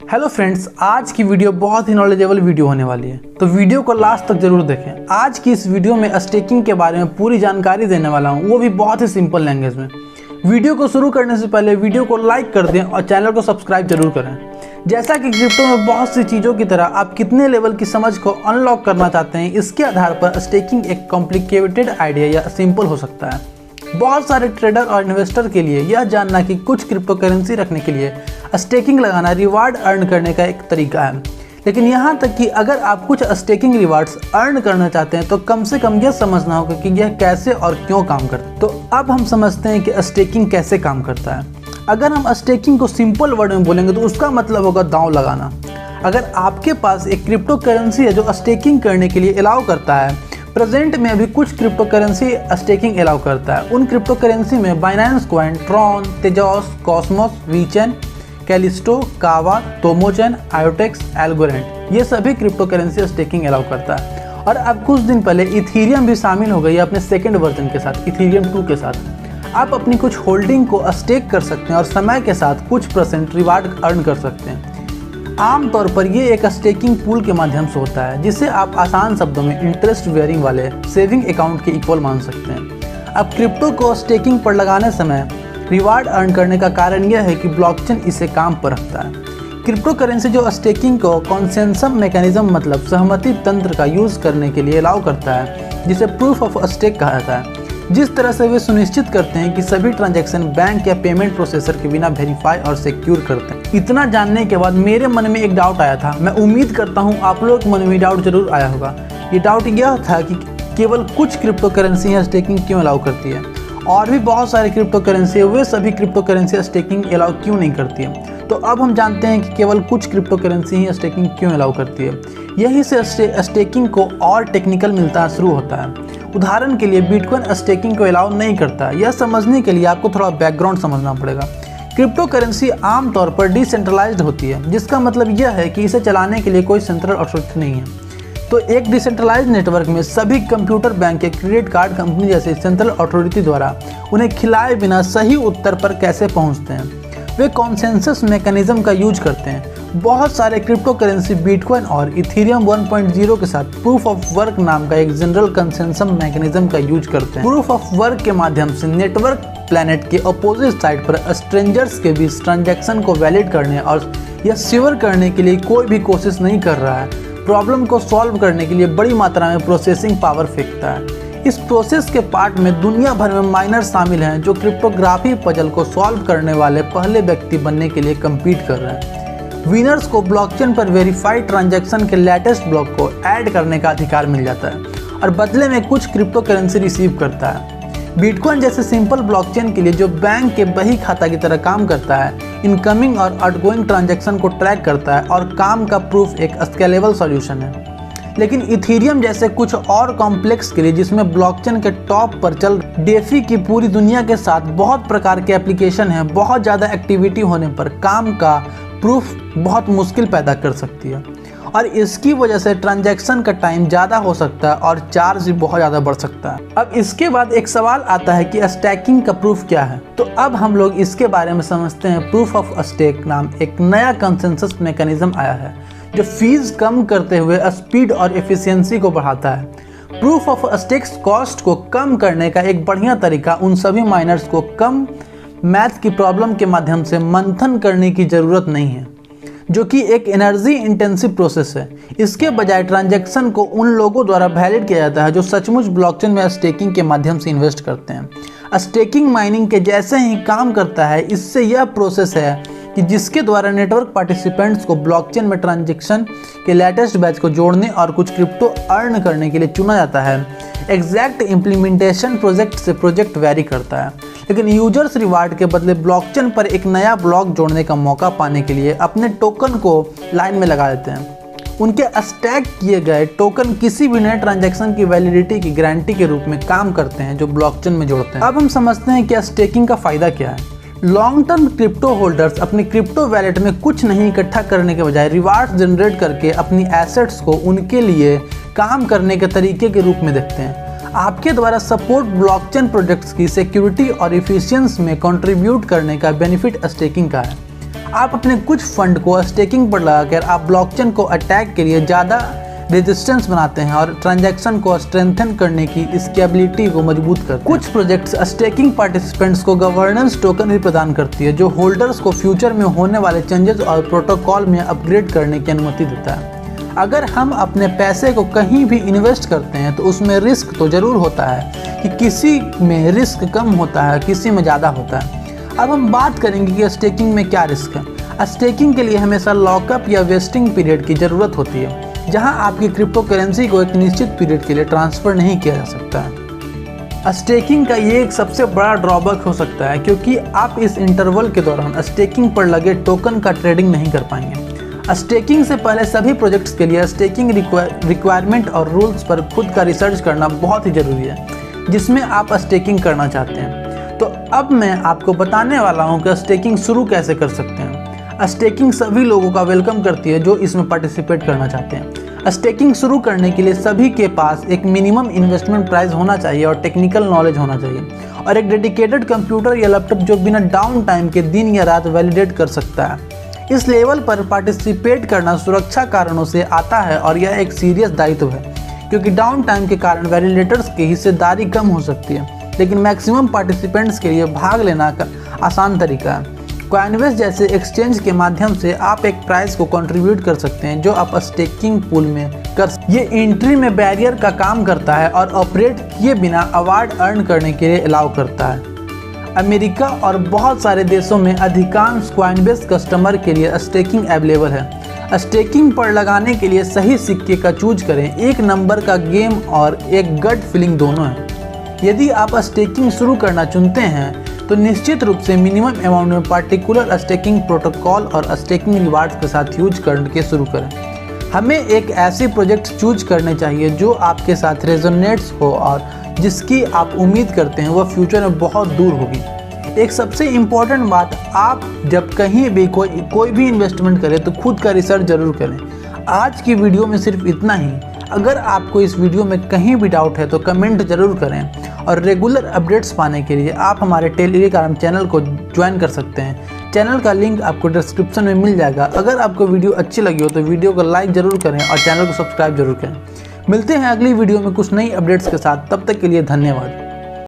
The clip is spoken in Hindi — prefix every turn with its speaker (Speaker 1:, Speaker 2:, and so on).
Speaker 1: हेलो फ्रेंड्स, आज की वीडियो बहुत ही नॉलेजेबल वीडियो होने वाली है, तो वीडियो को लास्ट तक जरूर देखें। आज की इस वीडियो में स्टेकिंग के बारे में पूरी जानकारी देने वाला हूं, वो भी बहुत ही सिंपल लैंग्वेज में। वीडियो को शुरू करने से पहले वीडियो को लाइक कर दें और चैनल को सब्सक्राइब जरूर करें। जैसा कि क्रिप्टो में बहुत सी चीज़ों की तरह आप कितने लेवल की समझ को अनलॉक करना चाहते हैं, इसके आधार पर स्टेकिंग एक कॉम्प्लिकेटेड आइडिया या सिंपल हो सकता है। बहुत सारे ट्रेडर और इन्वेस्टर के लिए यह जानना कि कुछ क्रिप्टो करेंसी रखने के लिए स्टेकिंग लगाना रिवार्ड अर्न करने का एक तरीका है, लेकिन यहाँ तक कि अगर आप कुछ स्टेकिंग रिवार्ड्स अर्न करना चाहते हैं तो कम से कम यह समझना होगा कि यह कैसे और क्यों काम करता है। तो अब हम समझते हैं कि स्टेकिंग कैसे काम करता है। अगर हम स्टेकिंग को सिंपल वर्ड में बोलेंगे तो उसका मतलब होगा दांव लगाना। अगर आपके पास एक क्रिप्टो करेंसी है जो स्टेकिंग करने के लिए अलाउ करता है, प्रेजेंट में अभी कुछ क्रिप्टो करेंसी स्टेकिंग अलाउ करता है। उन क्रिप्टो करेंसी में Binance coin, Tron, Tezos, Cosmos, VeChain, Callisto, कावा, टोमोचेन, आयोटेक्स, एल्गोरेंट, ये सभी क्रिप्टो करेंसी स्टेकिंग अलाउ करता है। और अब कुछ दिन पहले इथीरियम भी शामिल हो गई है अपने सेकेंड वर्जन के साथ, इथीरियम 2 के साथ। आप अपनी कुछ होल्डिंग को स्टेक कर सकते हैं और समय के साथ कुछ % रिवार्ड अर्न कर सकते हैं। आमतौर पर ये एक स्टेकिंग पूल के माध्यम से होता है, जिसे आप आसान शब्दों में इंटरेस्ट बेयरिंग वाले सेविंग अकाउंट के इक्वल मान सकते हैं। अब क्रिप्टो को स्टेकिंग पर लगाने समय रिवार्ड अर्न करने का कारण यह है कि ब्लॉकचेन इसे काम पर रखता है। क्रिप्टो करेंसी जो स्टेकिंग को कॉन्सेंसस मैकेनिज्म मतलब सहमति तंत्र का यूज़ करने के लिए अलाउ करता है, जिसे प्रूफ ऑफ स्टेक कहा जाता है। जिस तरह से वे सुनिश्चित करते हैं कि सभी ट्रांजैक्शन बैंक या पेमेंट प्रोसेसर के बिना वेरीफाई और सिक्योर करते हैं। इतना जानने के बाद मेरे मन में एक डाउट आया था। मैं उम्मीद करता हूँ आप लोग के मन में डाउट जरूर आया होगा। ये डाउट यह था कि केवल कुछ क्रिप्टो करेंसी स्टेकिंग क्यों अलाउ करती है और भी बहुत सारे क्रिप्टो करेंसी, वे सभी क्रिप्टो करेंसी स्टेकिंग अलाउ क्यों नहीं करती है। तो अब हम जानते हैं कि केवल कुछ क्रिप्टो करेंसी ही स्टेकिंग क्यों अलाउ करती है। यही से स्टेकिंग को और टेक्निकल मिलता शुरू होता है। उदाहरण के लिए बिटकॉइन स्टेकिंग को अलाउ नहीं करता। यह समझने के लिए आपको थोड़ा बैकग्राउंड समझना पड़ेगा। क्रिप्टो करेंसी आमतौर पर डिसेंट्रलाइज्ड होती है, जिसका मतलब यह है कि इसे चलाने के लिए कोई सेंट्रल अथॉरिटी नहीं है। तो एक डिसेंट्रलाइज्ड नेटवर्क में सभी कंप्यूटर, बैंक या क्रेडिट कार्ड कंपनी जैसे सेंट्रल अथॉरिटी द्वारा उन्हें खिलाए बिना सही उत्तर पर कैसे पहुंचते हैं, वे कॉन्सेंसस मैकेनिज्म का यूज करते हैं। बहुत सारे क्रिप्टो करेंसी बिटकॉइन और इथीरियम 1.0 के साथ प्रूफ ऑफ वर्क नाम का एक जनरल कंसेंसस मैकेनिज्म का यूज करते हैं। प्रूफ ऑफ वर्क के माध्यम से नेटवर्क प्लैनेट के अपोजिट साइड पर स्ट्रेंजर्स के बीच ट्रांजैक्शन को वैलिड करने और यह श्योर करने के लिए कोई भी कोशिश नहीं कर रहा है, प्रॉब्लम को सॉल्व करने के लिए बड़ी मात्रा में प्रोसेसिंग पावर फेंकता है। इस प्रोसेस के पार्ट में दुनिया भर में माइनर शामिल हैं जो क्रिप्टोग्राफी पजल को सॉल्व करने वाले पहले व्यक्ति बनने के लिए कम्पीट कर रहे हैं। विनर्स को ब्लॉकचेन पर वेरीफाइड ट्रांजैक्शन के लेटेस्ट ब्लॉक को ऐड करने का अधिकार मिल जाता है और बदले में कुछ क्रिप्टो करेंसी रिसीव करता है। बिटकॉइन जैसे सिंपल ब्लॉकचेन के लिए जो बैंक के बही खाता की तरह काम करता है, इनकमिंग और आउटगोइंग ट्रांजैक्शन को ट्रैक करता है और काम का प्रूफ एक स्केलेबल सॉल्यूशन है। लेकिन इथीरियम जैसे कुछ और कॉम्प्लेक्स के लिए, जिसमें ब्लॉकचेन के टॉप पर चल डेफी की पूरी दुनिया के साथ बहुत प्रकार के एप्लीकेशन हैं, बहुत ज़्यादा एक्टिविटी होने पर काम का प्रूफ बहुत मुश्किल पैदा कर सकती है और इसकी वजह से ट्रांजैक्शन का टाइम ज़्यादा हो सकता है और चार्ज भी बहुत ज़्यादा बढ़ सकता है। अब इसके बाद एक सवाल आता है कि स्टैकिंग का प्रूफ क्या है। तो अब हम लोग इसके बारे में समझते हैं। प्रूफ ऑफ स्टेक नाम एक नया कंसेंसस मैकेनिज्म आया है जो फीस कम करते हुए स्पीड और एफिशिएंसी को बढ़ाता है। प्रूफ ऑफ स्टेक्स कॉस्ट को कम करने का एक बढ़िया तरीका उन सभी माइनर्स को कम मैथ की प्रॉब्लम के माध्यम से मंथन करने की ज़रूरत नहीं है, जो कि एक एनर्जी इंटेंसिव प्रोसेस है। इसके बजाय ट्रांजैक्शन को उन लोगों द्वारा वैलिड किया जाता है जो सचमुच ब्लॉकचेन में स्टेकिंग के माध्यम से इन्वेस्ट करते हैं। स्टेकिंग माइनिंग के जैसे ही काम करता है। इससे यह प्रोसेस है कि जिसके द्वारा नेटवर्क पार्टिसिपेंट्स को ब्लॉकचेन में ट्रांजैक्शन के लेटेस्ट बैच को जोड़ने और कुछ क्रिप्टो अर्न करने के लिए चुना जाता है। एग्जैक्ट इम्प्लीमेंटेशन प्रोजेक्ट से प्रोजेक्ट वेरी करता है, लेकिन यूजर्स रिवार्ड के बदले ब्लॉकचेन पर एक नया ब्लॉक जोड़ने का मौका पाने के लिए अपने टोकन को लाइन में लगा देते हैं। उनके स्टैक किए गए टोकन किसी भी नए ट्रांजैक्शन की वैलिडिटी की गारंटी के रूप में काम करते हैं जो ब्लॉकचेन में जोड़ते हैं। अब हम समझते हैं कि स्टेकिंग का फ़ायदा क्या है। लॉन्ग टर्म क्रिप्टो होल्डर्स अपने क्रिप्टो वैलेट में कुछ नहीं इकट्ठा करने के बजाय रिवार्ड्स जनरेट करके अपनी एसेट्स को उनके लिए काम करने के तरीके के रूप में देखते हैं। आपके द्वारा सपोर्ट ब्लॉकचेन प्रोजेक्ट्स की सिक्योरिटी और एफिशिएंसी में कंट्रीब्यूट करने का बेनिफिट स्टेकिंग का है। आप अपने कुछ फंड को स्टेकिंग पर लगाकर आप ब्लॉकचेन को अटैक के लिए ज़्यादा रेजिस्टेंस बनाते हैं और ट्रांजैक्शन को स्ट्रेंथन करने की इसकी एबिलिटी को मजबूत करते हैं। कुछ प्रोजेक्ट्स स्टेकिंग पार्टिसिपेंट्स को गवर्नेंस टोकन भी प्रदान करती है, जो होल्डर्स को फ्यूचर में होने वाले चेंजेस और प्रोटोकॉल में अपग्रेड करने की अनुमति देता है। अगर हम अपने पैसे को कहीं भी इन्वेस्ट करते हैं तो उसमें रिस्क तो ज़रूर होता है कि किसी में रिस्क कम होता है, किसी में ज़्यादा होता है। अब हम बात करेंगे कि स्टेकिंग में क्या रिस्क है। स्टेकिंग के लिए हमेशा लॉकअप या वेस्टिंग पीरियड की ज़रूरत होती है, जहां आपकी क्रिप्टो करेंसी को एक निश्चित पीरियड के लिए ट्रांसफ़र नहीं किया जा सकता है। स्टेकिंग का ये एक सबसे बड़ा ड्रॉबैक हो सकता है, क्योंकि आप इस इंटरवल के दौरान स्टेकिंग पर लगे टोकन का ट्रेडिंग नहीं कर पाएंगे। स्टेकिंग से पहले सभी प्रोजेक्ट्स के लिए स्टेकिंग रिक्वायरमेंट और रूल्स पर खुद का रिसर्च करना बहुत ही ज़रूरी है, जिसमें आप स्टेकिंग करना चाहते हैं। तो अब मैं आपको बताने वाला हूं कि स्टेकिंग शुरू कैसे कर सकते हैं। स्टेकिंग सभी लोगों का वेलकम करती है जो इसमें पार्टिसिपेट करना चाहते हैं। स्टेकिंग शुरू करने के लिए सभी के पास एक मिनिमम इन्वेस्टमेंट प्राइस होना चाहिए और टेक्निकल नॉलेज होना चाहिए, और एक डेडिकेटेड कंप्यूटर या लैपटॉप जो बिना डाउन टाइम के दिन या रात वैलिडेट कर सकता है। इस लेवल पर पार्टिसिपेट करना सुरक्षा कारणों से आता है और यह एक सीरियस दायित्व है, क्योंकि डाउन टाइम के कारण वैलिडेटर्स की हिस्सेदारी कम हो सकती है, लेकिन मैक्सिमम पार्टिसिपेंट्स के लिए भाग लेना का आसान तरीका है। कॉइनबेस जैसे एक्सचेंज के माध्यम से आप एक प्राइस को कंट्रीब्यूट कर सकते हैं जो आप स्टेकिंग पूल में कर सकते हैं। ये एंट्री में बैरियर का काम करता है और ऑपरेट किए बिना अवार्ड अर्न करने के लिए अलाउ करता है। अमेरिका और बहुत सारे देशों में अधिकांश कॉइनबेस कस्टमर के लिए स्टेकिंग अवेलेबल है। स्टेकिंग पर लगाने के लिए सही सिक्के का चूज करें। एक नंबर का गेम और एक गट फीलिंग दोनों है। यदि आप स्टेकिंग शुरू करना चुनते हैं तो निश्चित रूप से मिनिमम अमाउंट में पार्टिकुलर स्टेकिंग प्रोटोकॉल और स्टेकिंग रिवार्ड्स के साथ यूज करके शुरू करें। हमें एक ऐसी प्रोजेक्ट चूज करने चाहिए जो आपके साथ रेजोनेट्स हो और जिसकी आप उम्मीद करते हैं वह फ्यूचर में बहुत दूर होगी। एक सबसे इम्पॉर्टेंट बात, आप जब कहीं भी कोई भी इन्वेस्टमेंट करें तो खुद का रिसर्च जरूर करें। आज की वीडियो में सिर्फ इतना ही। अगर आपको इस वीडियो में कहीं भी डाउट है तो कमेंट जरूर करें, और रेगुलर अपडेट्स पाने के लिए आप हमारे टेलीग्राम चैनल को ज्वाइन कर सकते हैं। चैनल का लिंक आपको डिस्क्रिप्शन में मिल जाएगा। अगर आपको वीडियो अच्छी लगी हो तो वीडियो को लाइक जरूर करें और चैनल को सब्सक्राइब जरूर करें। मिलते हैं अगली वीडियो में कुछ नई अपडेट्स के साथ। तब तक के लिए धन्यवाद।